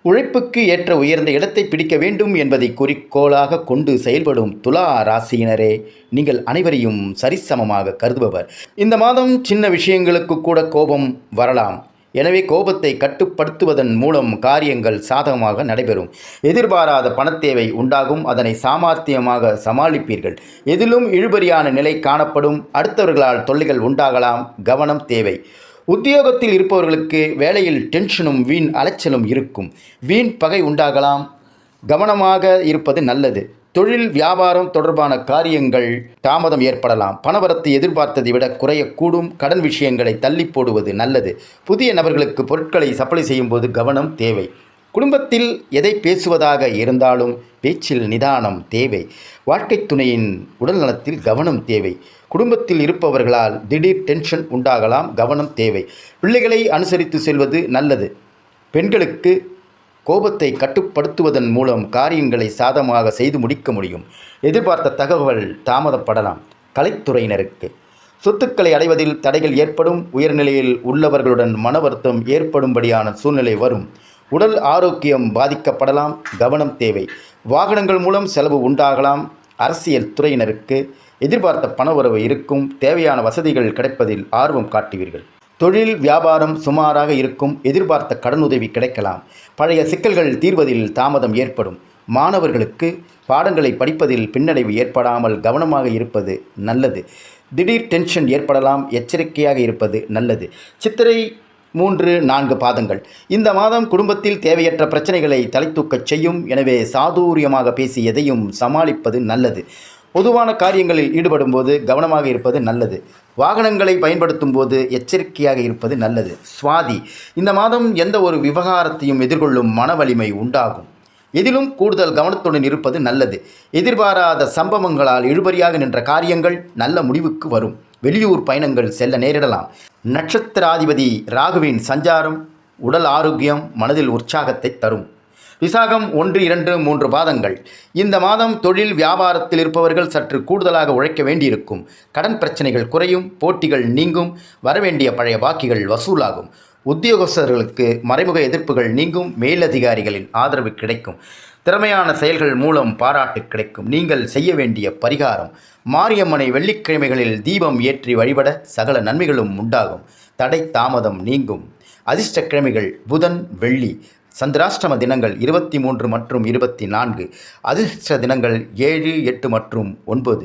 உழைப்புக்கு ஏற்ற உயர்ந்த இடத்தை பிடிக்க வேண்டும் என்பதை குறிக்கோளாக கொண்டு செயல்படும் துலா ராசியினரே, நீங்கள் அனைவரையும் சரிசமமாக கருதுபவர். இந்த மாதம் சின்ன விஷயங்களுக்கு கூட கோபம் வரலாம். எனவே கோபத்தை கட்டுப்படுத்துவதன் மூலம் காரியங்கள் சாதகமாக நடைபெறும். எதிர்பாராத பணத்தேவை உண்டாகும். அதனை சாமர்த்தியமாக சமாளிப்பீர்கள். எதிலும் இழுபறியான நிலை காணப்படும். அடுத்தவர்களால் தொல்லைகள் உண்டாகலாம். கவனம் தேவை. உத்தியோகத்தில் இருப்பவர்களுக்கு வேலையில் டென்ஷனும் வீண் அலைச்சலும் இருக்கும். வீண் பகை உண்டாகலாம். கவனமாக இருப்பது நல்லது. தொழில் வியாபாரம் தொடர்பான காரியங்கள் தாமதம் ஏற்படலாம். பணவரத்து எதிர்பார்த்ததை விட குறையக்கூடும். கடன் விஷயங்களை தள்ளி போடுவது நல்லது. புதிய நபர்களுக்கு பொருட்களை சப்ளை செய்யும் போது கவனம் தேவை. குடும்பத்தில் எதை பேசுவதாக இருந்தாலும் பேச்சில் நிதானம் தேவை. வாழ்க்கை துணையின் உடல்நலத்தில் கவனம் தேவை. குடும்பத்தில் இருப்பவர்களால் திடீர் டென்ஷன் உண்டாகலாம். கவனம் தேவை. பிள்ளைகளை அனுசரித்து செல்வது நல்லது. பெண்களுக்கு கோபத்தை கட்டுப்படுத்துவதன் மூலம் காரியங்களை சாதகமாக செய்து முடிக்க முடியும். எதிர்பார்த்த தகவல் தாமதப்படலாம். கலைத்துறையினருக்கு சொத்துக்களை அடைவதில் தடைகள் ஏற்படும். உயர்நிலையில் உள்ளவர்களுடன் மன வருத்தம் ஏற்படும்படியான சூழ்நிலை வரும். உடல் ஆரோக்கியம் பாதிக்கப்படலாம். கவனம் தேவை. வாகனங்கள் மூலம் செலவு உண்டாகலாம். அரசியல் துறையினருக்கு எதிர்பார்த்த பணவரவு இருக்கும். தேவையான வசதிகள் கிடைப்பதில் ஆர்வம் காட்டுவீர்கள். தொழில் வியாபாரம் சுமாராக இருக்கும். எதிர்பார்த்த கடனுதவி கிடைக்கலாம். பழைய சிக்கல்கள் தீர்வதில் தாமதம் ஏற்படும். மாணவர்களுக்கு பாடங்களை படிப்பதில் பின்னடைவு ஏற்படாமல் கவனமாக இருப்பது நல்லது. திடீர் டென்ஷன் ஏற்படலாம். எச்சரிக்கையாக இருப்பது நல்லது. சித்திரை 3-4 பாதங்கள். இந்த மாதம் குடும்பத்தில் தேவையற்ற பிரச்சனைகளை தலைத்தூக்கச் செய்யும். எனவே சாதுரியமாக பேசி எதையும் சமாளிப்பது நல்லது. பொதுவான காரியங்களில் ஈடுபடும் போது கவனமாக இருப்பது நல்லது. வாகனங்களை பயன்படுத்தும் போது எச்சரிக்கையாக இருப்பது நல்லது. சுவாதி. இந்த மாதம் எந்த ஒரு விவகாரத்தையும் எதிர்கொள்ளும் மன வலிமை உண்டாகும். எதிலும் கூடுதல் கவனத்துடன் இருப்பது நல்லது. எதிர்பாராத சம்பவங்களால் இழுபறியாக நின்ற காரியங்கள் நல்ல முடிவுக்கு வரும். வெளியூர் பயணங்கள் செல்ல நேரிடலாம். நட்சத்திராதிபதி ராகுவின் சஞ்சாரம் உடல் ஆரோக்கியம் மனதில் உற்சாகத்தை தரும். விசாகம் 1-2-3 பாதங்கள். இந்த மாதம் தொழில் வியாபாரத்தில் இருப்பவர்கள் சற்று கூடுதலாக உழைக்க வேண்டியிருக்கும். கடன் பிரச்சனைகள் குறையும். போட்டிகள் நீங்கும். வரவேண்டிய பழைய பாக்கிகள் வசூலாகும். உத்தியோகஸ்தர்களுக்கு மறைமுக எதிர்ப்புகள் நீங்கும். மேலதிகாரிகளின் ஆதரவு கிடைக்கும். திறமையான செயல்கள் மூலம் பாராட்டு கிடைக்கும். நீங்கள் செய்ய வேண்டிய பரிகாரம்: மாரியம்மனை வெள்ளிக்கிழமைகளில் தீபம் ஏற்றி வழிபட சகல நன்மைகளும் உண்டாகும். தடை தாமதம் நீங்கும். அதிர்ஷ்ட கிழமைகள் புதன், வெள்ளி. சந்திராஷ்டம தினங்கள் 23 மற்றும் 24. அதிர்ஷ்ட தினங்கள் 7, 8 மற்றும் 9.